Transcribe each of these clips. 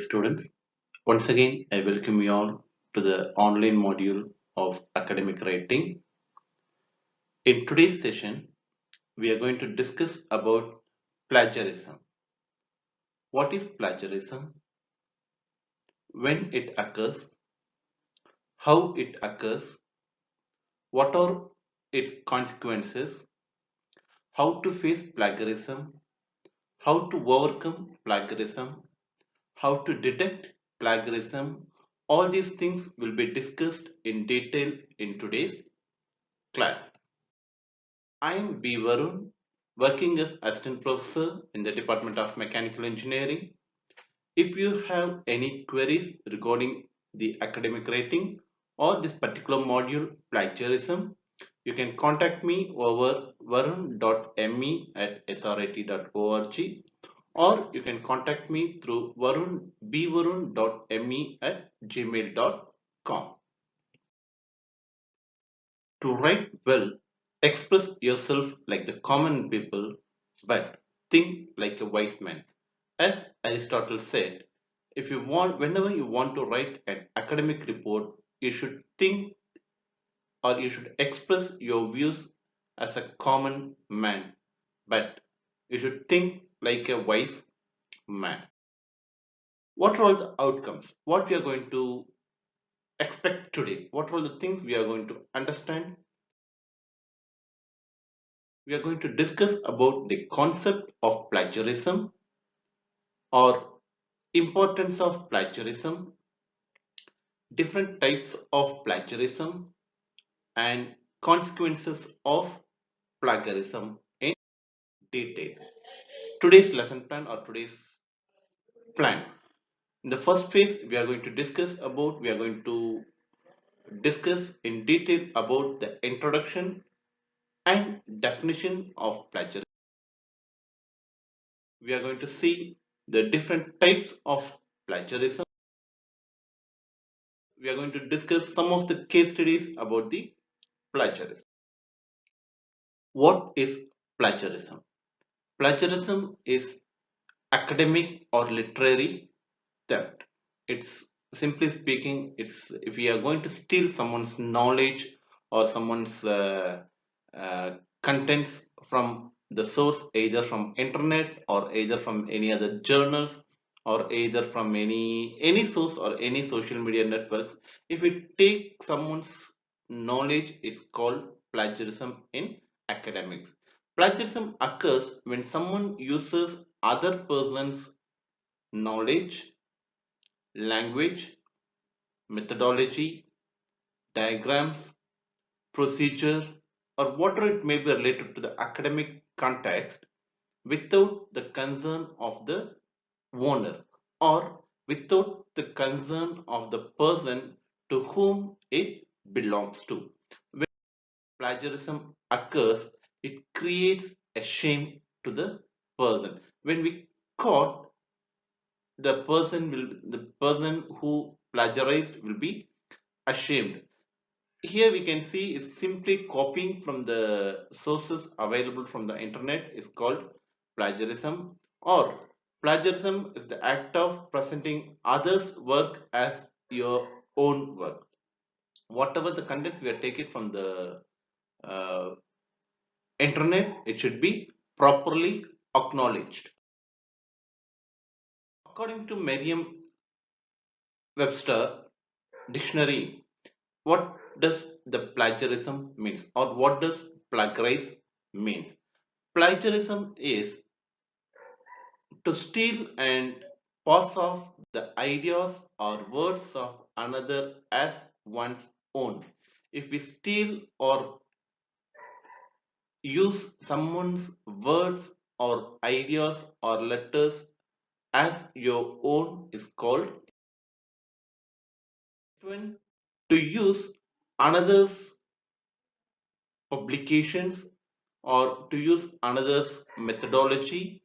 students. Once again, I welcome you all to the online module of academic writing. In today's session, we are going to discuss about plagiarism. What is plagiarism? When it occurs? How it occurs? What are its consequences? How to face plagiarism? How to overcome plagiarism? How to detect plagiarism? All these things will be discussed in detail in today's class. I am B.Varun, working as Assistant Professor in the Department of Mechanical Engineering. If you have any queries regarding the academic rating or this particular module, plagiarism, you can contact me over varun.me@srit.org, or you can contact me through bvarun.me@gmail.com. To write well, express yourself like the common people, but think like a wise man. As Aristotle said, if you want, whenever you want to write an academic report, you should think or you should express your views as a common man, but you should think like a wise man. What are all the outcomes? What we are going to expect today? What are all the things we are going to understand? We are going to discuss about the concept of plagiarism or importance of plagiarism, different types of plagiarism, and consequences of plagiarism in detail. Today's lesson plan or today's plan. In the first phase, we are going to discuss in detail about the introduction and definition of plagiarism. We are going to see the different types of plagiarism. We are going to discuss some of the case studies about the plagiarism. What is plagiarism? Plagiarism is academic or literary theft. It's simply speaking, it's if we are going to steal someone's knowledge or someone's contents from the source, either from internet or either from any other journals or either from any source or any social media networks. If we take someone's knowledge, it's called plagiarism in academics. Plagiarism occurs when someone uses other person's knowledge, language, methodology, diagrams, procedure, or whatever it may be related to the academic context without the concern of the owner or without the concern of the person to whom it belongs to. When plagiarism occurs, it creates a shame to the person. When we caught, the person who plagiarized will be ashamed. Here we can see is simply copying from the sources available from the internet is called plagiarism, or plagiarism is the act of presenting others work as your own work. Whatever the contents we are taking from the uh, internet, it should be properly acknowledged. According to Merriam Webster dictionary, what does the plagiarism means, or what does plagiarize means? Plagiarism is to steal and pass off the ideas or words of another as one's own. If we steal or use someone's words or ideas or letters as your own is called when to use another's publications or to use another's methodology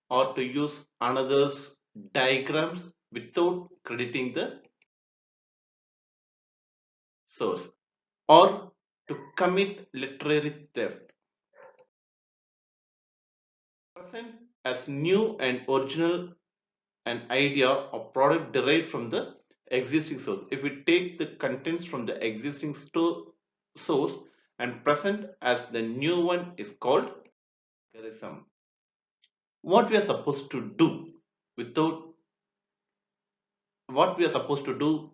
or to use another's diagrams without crediting the source, or to commit literary theft. Present as new and original an idea or product derived from the existing source. If we take the contents from the existing source and present as the new one is called plagiarism. What we are supposed to do without what we are supposed to do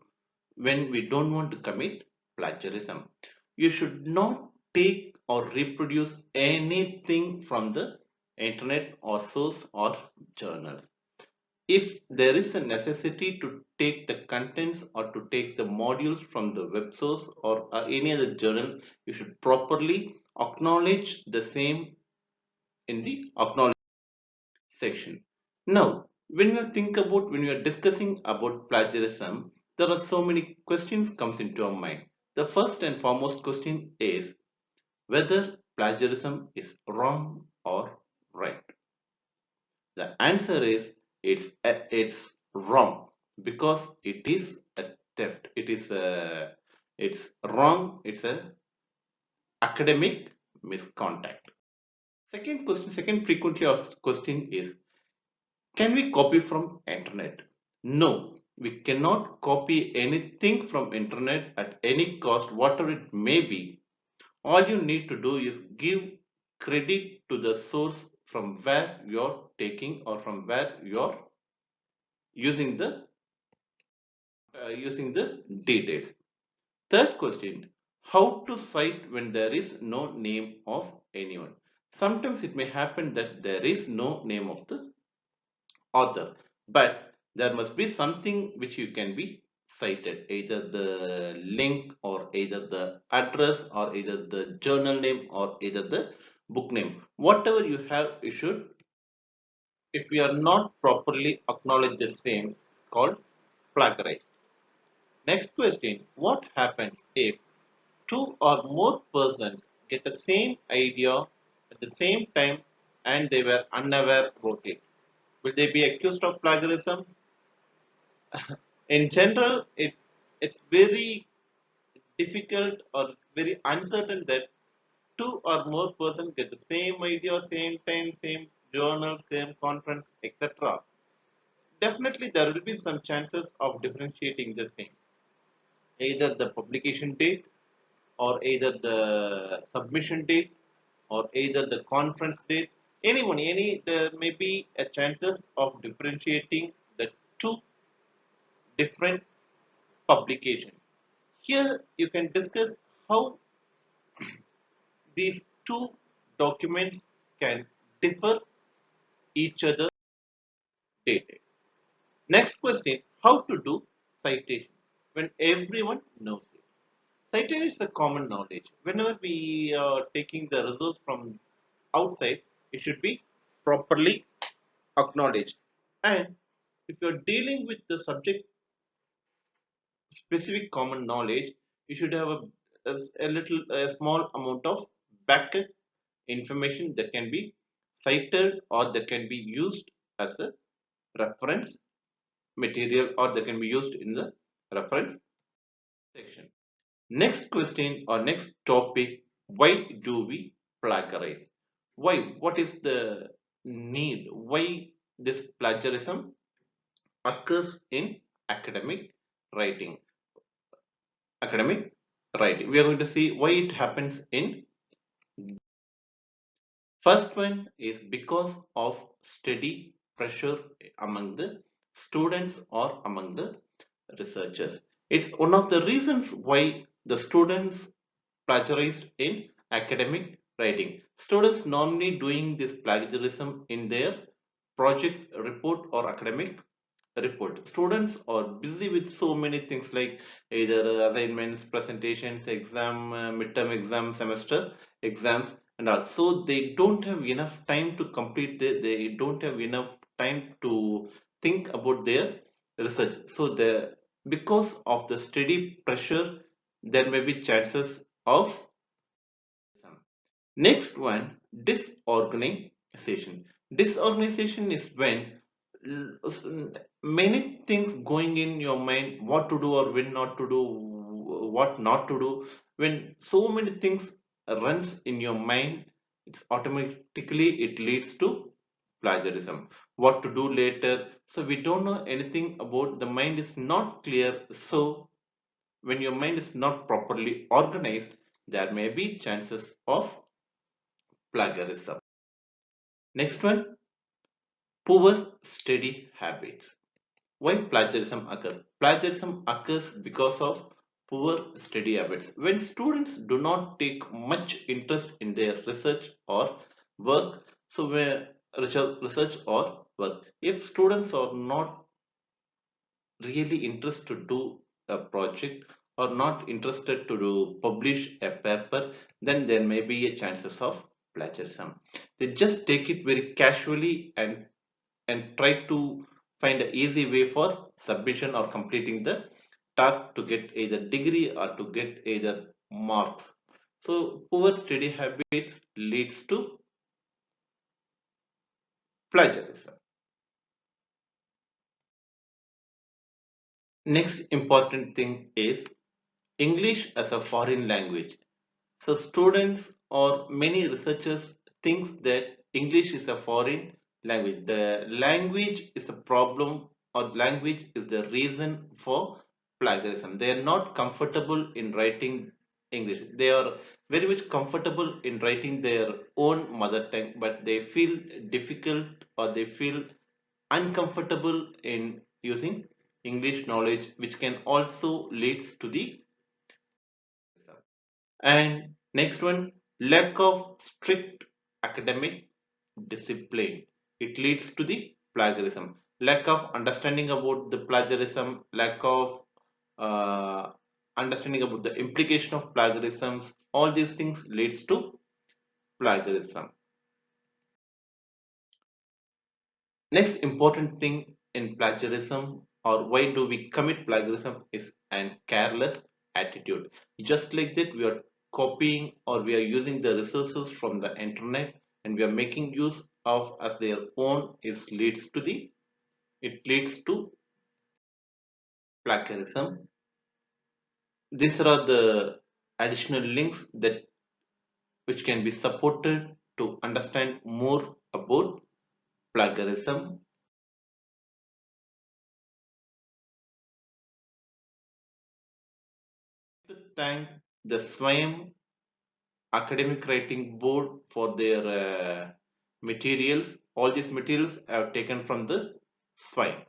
when we don't want to commit plagiarism. You should not take or reproduce anything from the internet or source or journals. If there is a necessity to take the contents or to take the modules from the web source or any other journal, you should properly acknowledge the same in the acknowledge section. Now, when you are discussing about plagiarism, there are so many questions comes into our mind. The first and foremost question is whether plagiarism is wrong or right. The answer is it's wrong because it is a theft. It's wrong. It's a academic misconduct. Second frequently asked question is, can we copy from internet? No, we cannot copy anything from internet at any cost, whatever it may be. All you need to do is give credit to the source from where you're taking or from where you're using the details. Third question, how to cite when there is no name of anyone? Sometimes it may happen that there is no name of the author, but there must be something which you can be cited, either the link or either the address or either the journal name or either the book name. Whatever you have, you should. If we are not properly acknowledge the same, it's called plagiarized. Next question, what happens if two or more persons get the same idea at the same time and they were unaware about it? Will they be accused of plagiarism? In general, it's very difficult or it's very uncertain that two or more persons get the same idea, same time, same journal, same conference, etc. Definitely, there will be some chances of differentiating the same, either the publication date or either the submission date or either the conference date. Any there may be a chances of differentiating the two different publications. Here you can discuss how these two documents can differ each other dated. Next question, how to do citation when everyone knows it. Citation is a common knowledge. Whenever we are taking the resource from outside, it should be properly acknowledged. And if you're dealing with the subject specific common knowledge, you should have a small amount of backup information that can be cited or that can be used as a reference material or that can be used in the reference section. Next question or next topic, why do we plagiarize? Why? What is the need? Why this plagiarism occurs in academic writing? Academic writing. We are going to see why it happens in. First one is because of steady pressure among the students or among the researchers. It's one of the reasons why the students plagiarized in academic writing. Students normally doing this plagiarism in their project report or academic report. Students are busy with so many things like either assignments, presentations, exam, midterm exam, semester exams, and all. So they don't have enough time to complete. They don't have enough time to think about their research. So the because of the steady pressure, there may be chances of. Next one, disorganization. Disorganization is when many things going in your mind, what to do or when not to do, what not to do. When so many things runs in your mind, it's automatically it leads to plagiarism. What to do later, So we don't know anything about, the mind is not clear. So when your mind is not properly organized, there may be chances of plagiarism. Next one, poor study habits. Why plagiarism occurs? Plagiarism occurs because of poor study habits. When students do not take much interest in their research or work, so where research or work, if students are not really interested to do a project or not interested to publish a paper, then there may be a chances of plagiarism. They just take it very casually and try to find an easy way for submission or completing the task to get either degree or to get either marks. So poor study habits leads to plagiarism. Next important thing is English as a foreign language. So students or many researchers thinks that English is a foreign language. The language is a problem, or language is the reason for plagiarism. They are not comfortable in writing English. They are very much comfortable in writing their own mother tongue, but they feel difficult or they feel uncomfortable in using English knowledge, which can also leads to the. And next one, lack of strict academic discipline. It leads to the plagiarism. Lack of understanding about the plagiarism, lack of uh, understanding about the implication of plagiarisms, all these things leads to plagiarism. Next important thing in plagiarism, or why do we commit plagiarism, is an careless attitude. Just like that, we are copying or we are using the resources from the internet and we are making use of as their own, is leads to the, it leads to plagiarism. These are the additional links that which can be supported to understand more about plagiarism. To thank the Swayam academic writing board for their materials. All these materials I have taken from the Swine.